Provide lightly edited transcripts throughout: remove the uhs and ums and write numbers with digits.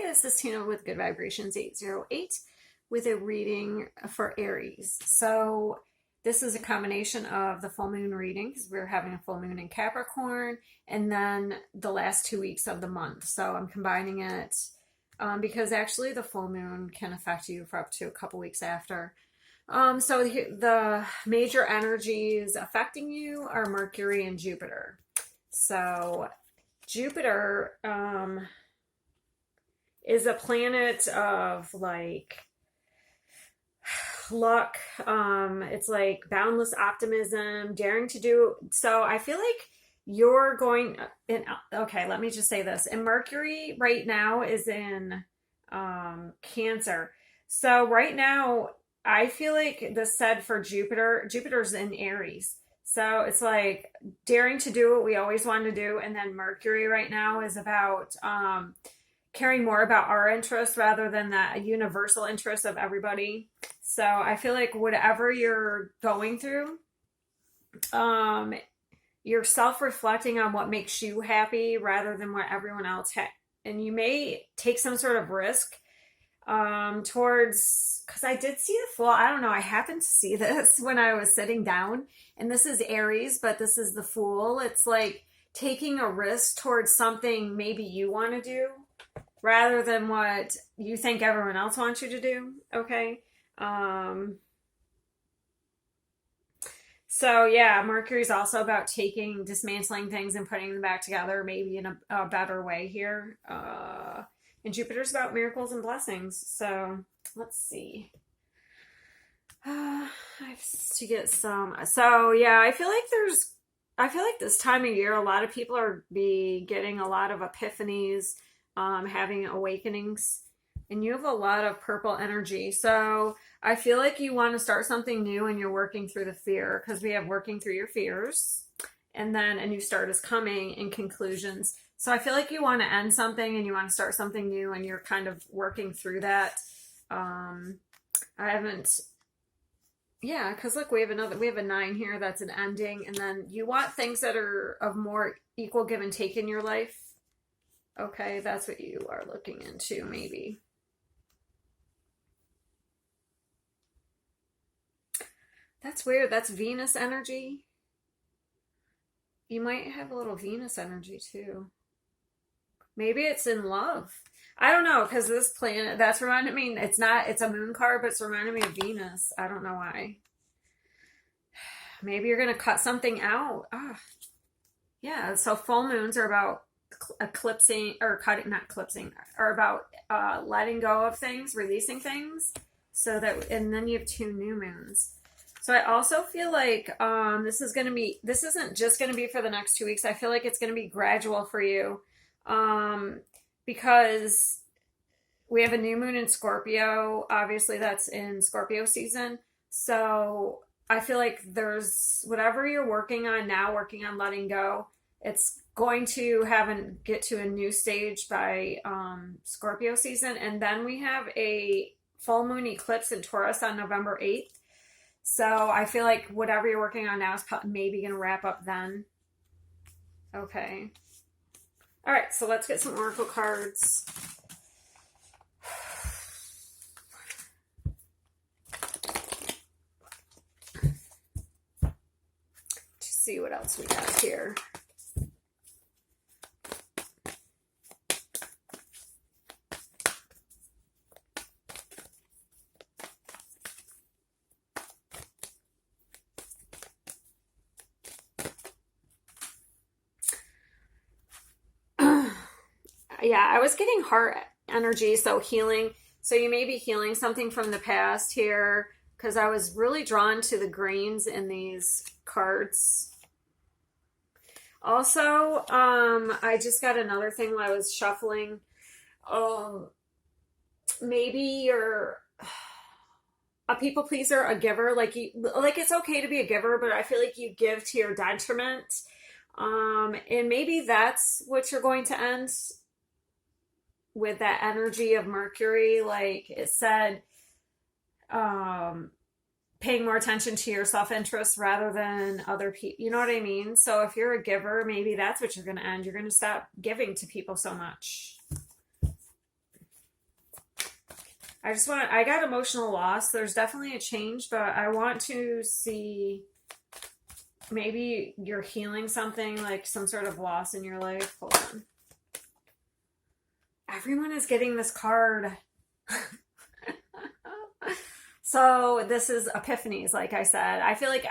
this is Tina with Good Vibrations 808 with a reading for Aries. So this is a combination of the full moon reading because we're having a full moon in Capricorn and then the last 2 weeks of the month. So I'm combining it because actually the full moon can affect you for up to a couple weeks after. So the major energies affecting you are Mercury and Jupiter. So Jupiter is a planet of like luck. It's like boundless optimism, daring to do. So I feel like you're going in. Okay, let me just say this. And Mercury right now is in Cancer. So right now, I feel like this said for Jupiter, Jupiter's in Aries. So it's like daring to do what we always want to do. And then Mercury right now is about caring more about our interests rather than that universal interest of everybody. So I feel like whatever you're going through, you're self-reflecting on what makes you happy rather than what everyone else and you may take some sort of risk towards, because I did see the full, I don't know, I happened to see this when I was sitting down, and this is Aries, but this is the Fool. It's like taking a risk towards something maybe you want to do rather than what you think everyone else wants you to do. Okay. So yeah, Mercury's also about dismantling things and putting them back together, maybe in a better way here. And Jupiter's about miracles and blessings. So let's see. I have to get some. So yeah, I feel like this time of year, a lot of people are getting a lot of epiphanies, having awakenings, and you have a lot of purple energy. So I feel like you want to start something new and you're working through the fear, because we have working through your fears, and then a new start is coming and conclusions. So I feel like you want to end something and you want to start something new and you're kind of working through that. Because look, we have a 9 here. That's an ending. And then you want things that are of more equal give and take in your life. Okay, that's what you are looking into, maybe. That's weird. That's Venus energy. You might have a little Venus energy too. Maybe it's in love. I don't know, because this planet, that's reminding me, it's a moon card, but it's reminding me of Venus. I don't know why. Maybe you're going to cut something out. Yeah, so full moons are about eclipsing, or cutting, not eclipsing, are about letting go of things, releasing things. And then you have 2 new moons. So I also feel like this isn't just going to be for the next 2 weeks. I feel like it's going to be gradual for you. Because we have a new moon in Scorpio. Obviously that's in Scorpio season. So I feel like there's whatever you're working on now, working on letting go, it's going to get to a new stage by Scorpio season. And then we have a full moon eclipse in Taurus on November 8th. So I feel like whatever you're working on now is maybe going to wrap up then. Okay. All right, so let's get some oracle cards. To see what else we got here. Yeah, I was getting heart energy, so healing. So you may be healing something from the past here, because I was really drawn to the greens in these cards. Also, I just got another thing while I was shuffling. Maybe you're a people pleaser, a giver. Like it's okay to be a giver, but I feel like you give to your detriment. And maybe that's what you're going to end with that energy of Mercury. Like it said, paying more attention to your self-interest rather than other people. You know what I mean? So if you're a giver, maybe that's what you're going to end. You're going to stop giving to people so much. I got emotional loss. There's definitely a change, but I want to see maybe you're healing something, like some sort of loss in your life. Hold on. Everyone is getting this card. So this is epiphanies, like I said. I feel like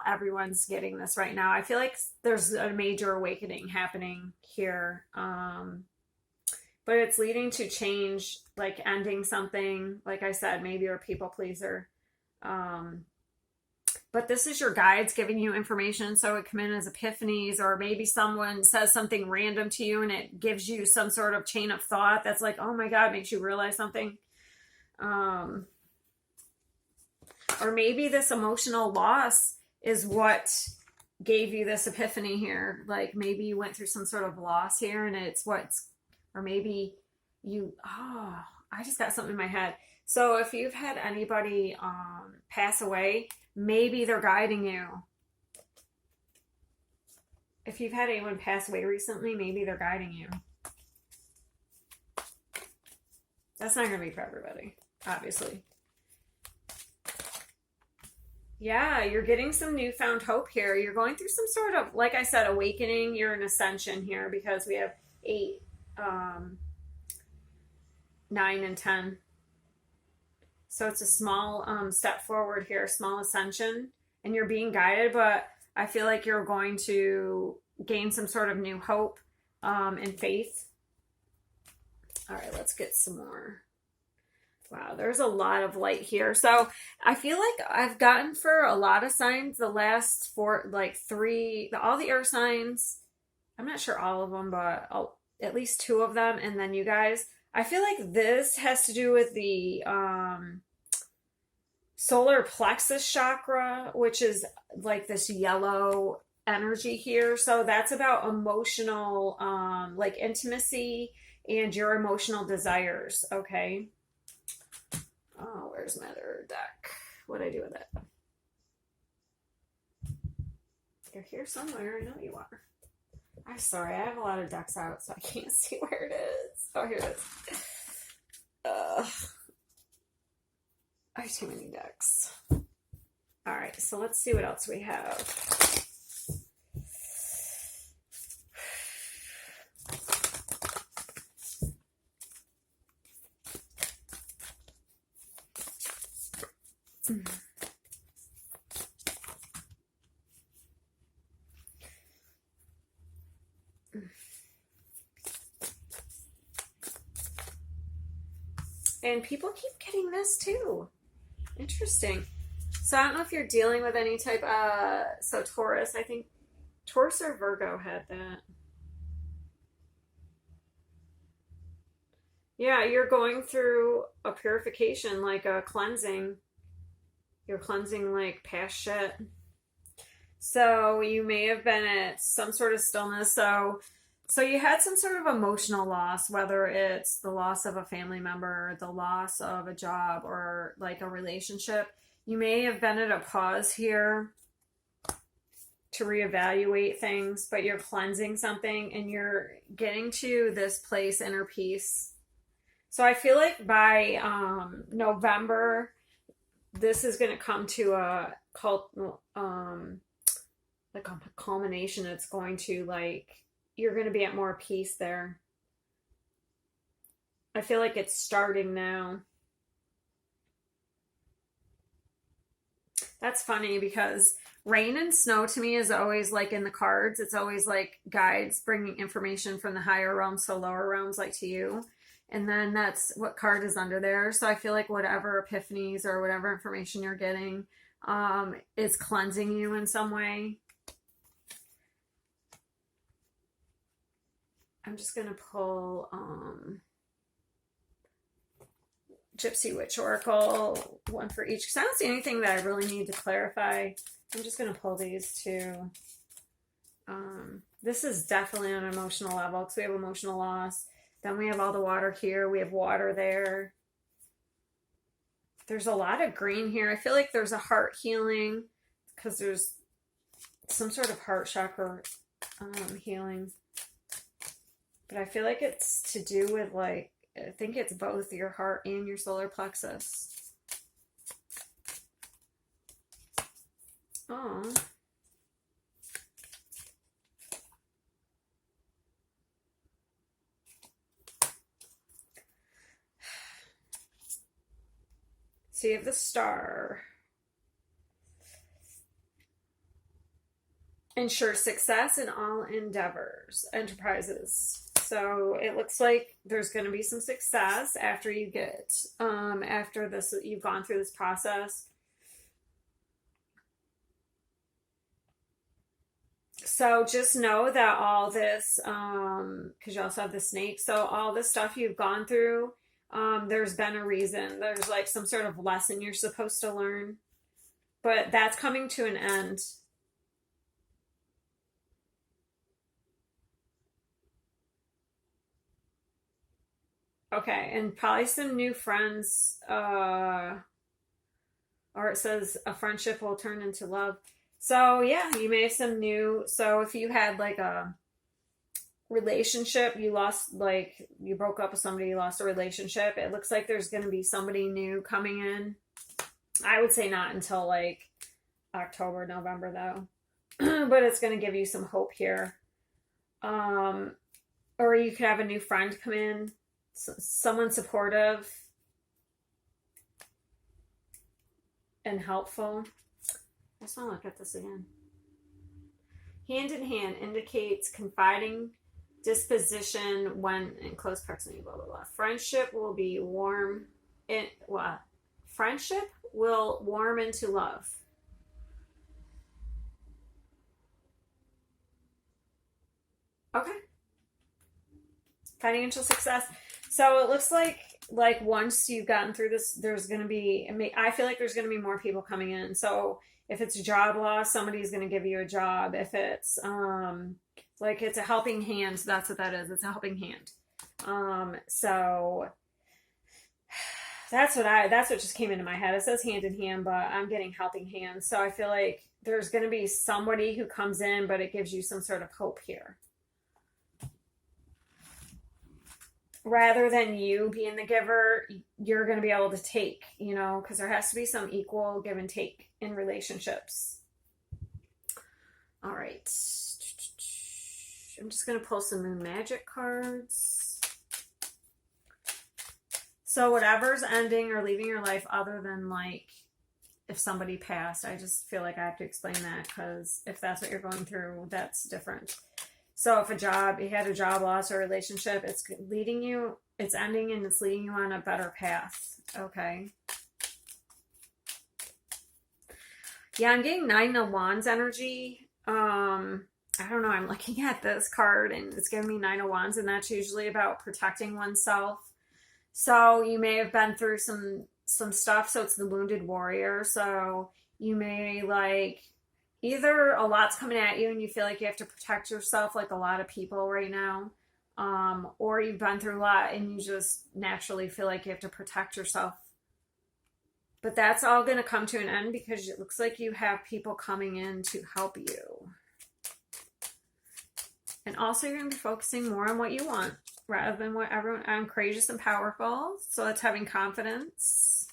everyone's getting this right now. I feel like there's a major awakening happening here. But it's leading to change, like ending something, like I said, maybe you're a people pleaser. But this is your guides giving you information, so it come in as epiphanies, or maybe someone says something random to you and it gives you some sort of chain of thought that's like, oh my God, makes you realize something. Or maybe this emotional loss is what gave you this epiphany here. Like maybe you went through some sort of loss here and it's or maybe I just got something in my head. So if you've had anybody pass away, maybe they're guiding you. If you've had anyone pass away recently, maybe they're guiding you. That's not going to be for everybody, obviously. Yeah, you're getting some newfound hope here. You're going through some sort of, like I said, awakening. You're in ascension here because we have 8, 9, and 10. So it's a small step forward here, small ascension, and you're being guided, but I feel like you're going to gain some sort of new hope and faith. All right, let's get some more. Wow, there's a lot of light here. So I feel like I've gotten for a lot of signs the last 4, like 3, all the air signs. I'm not sure all of them, but at least 2 of them. And then you guys, I feel like this has to do with the solar plexus chakra, which is like this yellow energy here. So that's about emotional, like intimacy and your emotional desires. Okay. Oh, where's my other deck? What'd I do with it? You're here somewhere. I know you are. I'm sorry. I have a lot of decks out, so I can't see where it is. Oh, here it is. I have too many decks. All right, so let's see what else we have. And people keep getting this too. Interesting. So I don't know if you're dealing with any type so Taurus, I think Taurus or Virgo had that. Yeah, you're going through a purification, like a cleansing. You're cleansing like past shit. So you may have been at some sort of stillness. So you had some sort of emotional loss, whether it's the loss of a family member, the loss of a job, or like a relationship. You may have been at a pause here to reevaluate things, but you're cleansing something and you're getting to this place, inner peace. So I feel like by November, this is going to come to a culmination. It's going to you're going to be at more peace there. I feel like it's starting now. That's funny because rain and snow to me is always like in the cards. It's always like guides bringing information from the higher realms to lower realms, like to you. And then that's what card is under there. So I feel like whatever epiphanies or whatever information you're getting is cleansing you in some way. I'm just going to pull Gypsy Witch Oracle, one for each, because I don't see anything that I really need to clarify. I'm just going to pull these two. This is definitely on an emotional level because we have emotional loss. Then we have all the water here. We have water there. There's a lot of green here. I feel like there's a heart healing because there's some sort of heart chakra healing. But I feel like it's to do with like I think it's both your heart and your solar plexus. Oh. So you have the Star. Ensure success in all endeavors, enterprises. So it looks like there's going to be some success after you get, after this, you've gone through this process. So just know that all this, because you also have the snake, so all the stuff you've gone through, there's been a reason. There's like some sort of lesson you're supposed to learn, but that's coming to an end. Okay, and probably some new friends, or it says a friendship will turn into love. So yeah, you may have some new, so if you had like a relationship, you lost, like you broke up with somebody, you lost a relationship, it looks like there's going to be somebody new coming in. I would say not until like October, November though, but it's going to give you some hope here. Or you could have a new friend come in, someone supportive and helpful. I just want to look at this again. Hand in hand indicates confiding disposition when in close proximity, blah, blah, blah. Friendship will be warm. Friendship will warm into love. Okay. Financial success. So it looks like once you've gotten through this, there's going to be, I feel like there's going to be more people coming in. So if it's a job loss, somebody's going to give you a job. If it's like it's a helping hand, so that's what that is. It's a helping hand. So that's what just came into my head. It says hand in hand, but I'm getting helping hands. So I feel like there's going to be somebody who comes in, but it gives you some sort of hope here. Rather than you being the giver, you're going to be able to take, because there has to be some equal give and take in relationships. All right. I'm just going to pull some Moon Magic cards. So whatever's ending or leaving your life, other than like if somebody passed, I just feel like I have to explain that, because if that's what you're going through, that's different. So if you had a job loss or relationship, it's ending and it's leading you on a better path. Okay. Yeah, I'm getting Nine of Wands energy. I don't know. I'm looking at this card and it's giving me Nine of Wands, and that's usually about protecting oneself. So you may have been through some stuff. So it's the Wounded Warrior. So you may either a lot's coming at you and you feel like you have to protect yourself, like a lot of people right now, or you've been through a lot and you just naturally feel like you have to protect yourself. But that's all going to come to an end, because it looks like you have people coming in to help you. And also you're going to be focusing more on what you want rather than what everyone. I'm courageous and powerful, so it's having confidence.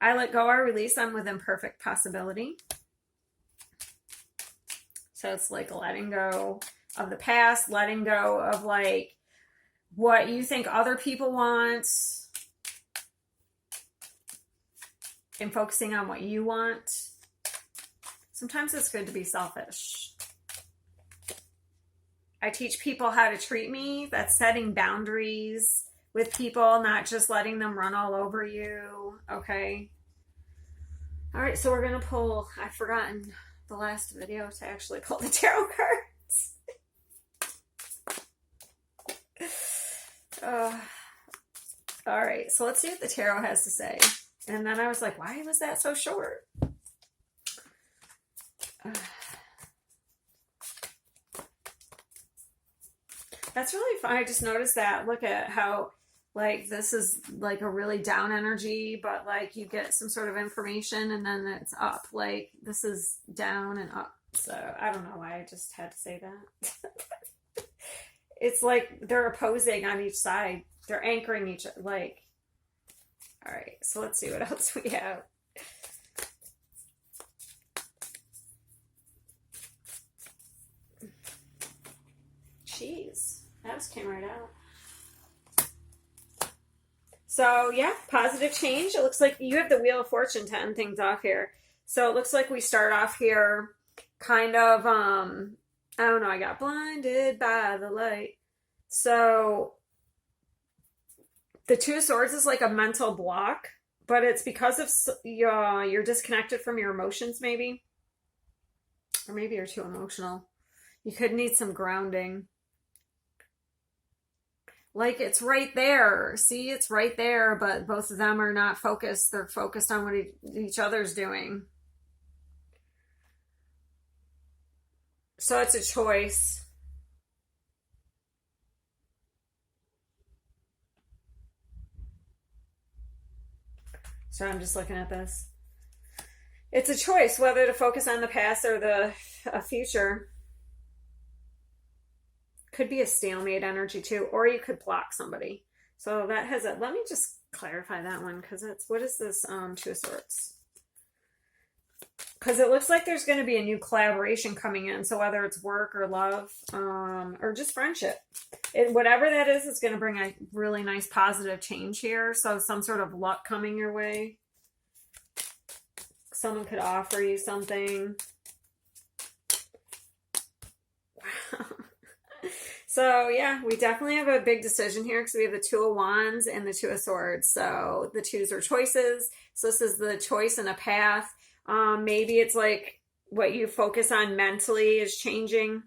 I let go or release. I'm within perfect possibility. So it's like letting go of the past, letting go of like what you think other people want, and focusing on what you want. Sometimes it's good to be selfish. I teach people how to treat me. That's setting boundaries with people, not just letting them run all over you. Okay. All right. So we're going to pull, I've forgotten the last video to actually pull the tarot cards. All right. So let's see what the tarot has to say. And then I was like, why was that so short? That's really fun. I just noticed that. Look at how, like, this is like a really down energy, but like you get some sort of information and then it's up. Like, this is down and up. So I don't know why I just had to say that. It's like they're opposing on each side. They're anchoring each like. All right, so let's see what else we have. Jeez, that just came right out. So yeah, positive change. It looks like you have the Wheel of Fortune to end things off here. So it looks like we start off here kind of, I don't know, I got blinded by the light. So the Two of Swords is like a mental block, but it's because of you're disconnected from your emotions maybe. Or maybe you're too emotional. You could need some grounding. Like it's right there. See, it's right there, but both of them are not focused. They're focused on what each other's doing. So it's a choice. So I'm just looking at this. It's a choice whether to focus on the past or the future. Could be a stalemate energy too, or you could block somebody. So that has a, let me just clarify that one because it's, what is this Two of Swords? Because it looks like there's going to be a new collaboration coming in. So whether it's work or love or just friendship, whatever that is, it's going to bring a really nice positive change here. So some sort of luck coming your way. Someone could offer you something. Wow. So yeah, we definitely have a big decision here because we have the Two of Wands and the Two of Swords. So the twos are choices. So this is the choice and a path. Maybe it's like what you focus on mentally is changing.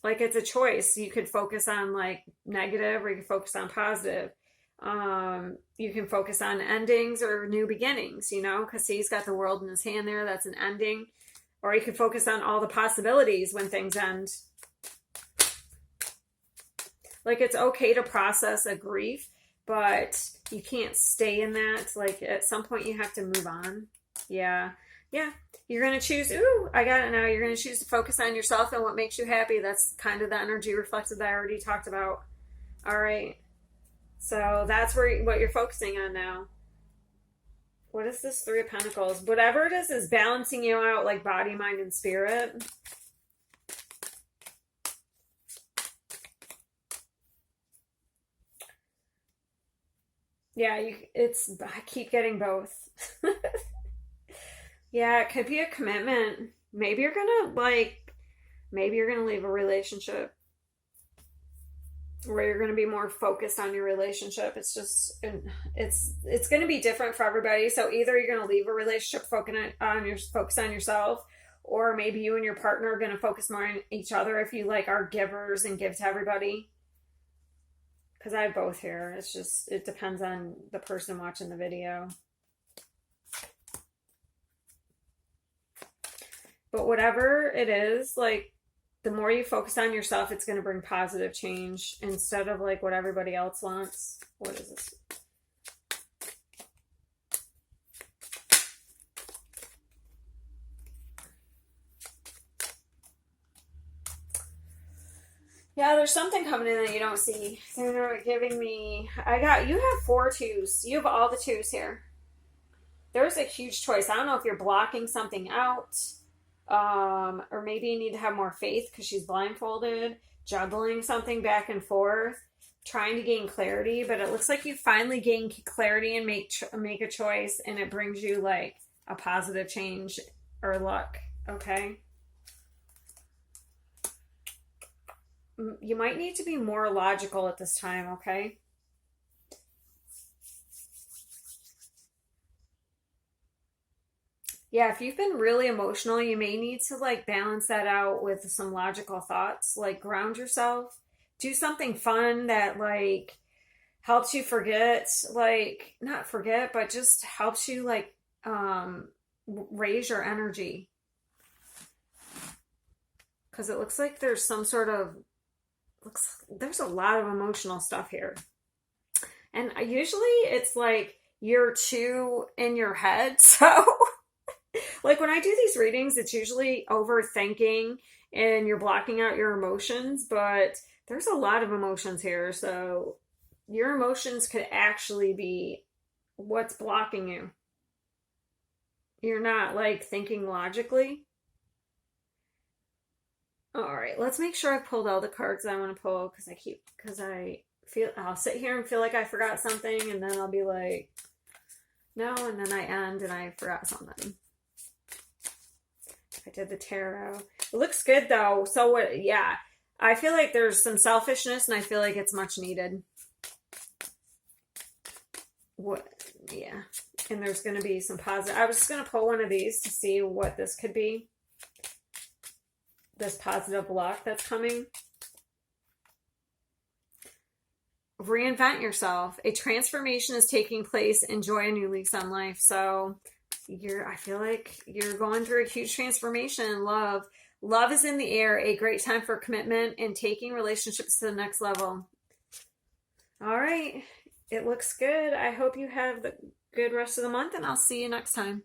Like it's a choice. You could focus on like negative or you can focus on positive. You can focus on endings or new beginnings, you know, because he's got the world in his hand there. That's an ending. Or you could focus on all the possibilities when things end. Like it's okay to process a grief, but you can't stay in that. Like at some point you have to move on. Yeah. Yeah. You're going to choose. Ooh, I got it now. You're going to choose to focus on yourself and what makes you happy. That's kind of the energy reflected that I already talked about. All right. So that's what you're focusing on now. What is this Three of Pentacles? Whatever it is balancing you out like body, mind, and spirit. Yeah, I keep getting both. Yeah, it could be a commitment. Maybe you're gonna leave a relationship where you're gonna be more focused on your relationship. It's just, it's gonna be different for everybody. So either you're gonna leave a relationship, focus on yourself, or maybe you and your partner are gonna focus more on each other if you like are givers and give to everybody. Because I have both here. It's just, it depends on the person watching the video. But whatever it is, like, the more you focus on yourself, it's going to bring positive change instead of, like, what everybody else wants. What is this? Yeah, there's something coming in that you don't see. They're giving me... you have 4 twos. You have all the twos here. There's a huge choice. I don't know if you're blocking something out. Or maybe you need to have more faith because she's blindfolded. Juggling something back and forth. Trying to gain clarity. But it looks like you finally gain clarity and make a choice. And it brings you like a positive change or luck. Okay? You might need to be more logical at this time, okay? Yeah, if you've been really emotional, you may need to like balance that out with some logical thoughts, like ground yourself, do something fun that like helps you forget, like not forget, but just helps you like raise your energy. Because it looks like there's some sort of there's a lot of emotional stuff here. And usually it's like you're too in your head. So like when I do these readings, it's usually overthinking and you're blocking out your emotions. But There's a lot of emotions here, so your emotions could actually be what's blocking you. You're not like thinking logically. All right, let's make sure I pulled all the cards I want to pull because I feel I'll sit here and feel like I forgot something, and then I'll be like, no, and then I end and I forgot something. I did the tarot. It looks good though. So what? Yeah, I feel like there's some selfishness, and I feel like it's much needed. What? Yeah, and there's going to be some positive. I was just going to pull one of these to see what this could be. This positive luck that's coming. Reinvent yourself. A transformation is taking place. Enjoy a new lease on life. So I feel like you're going through a huge transformation in love. Love is in the air. A great time for commitment and taking relationships to the next level. All right. It looks good. I hope you have the good rest of the month, and I'll see you next time.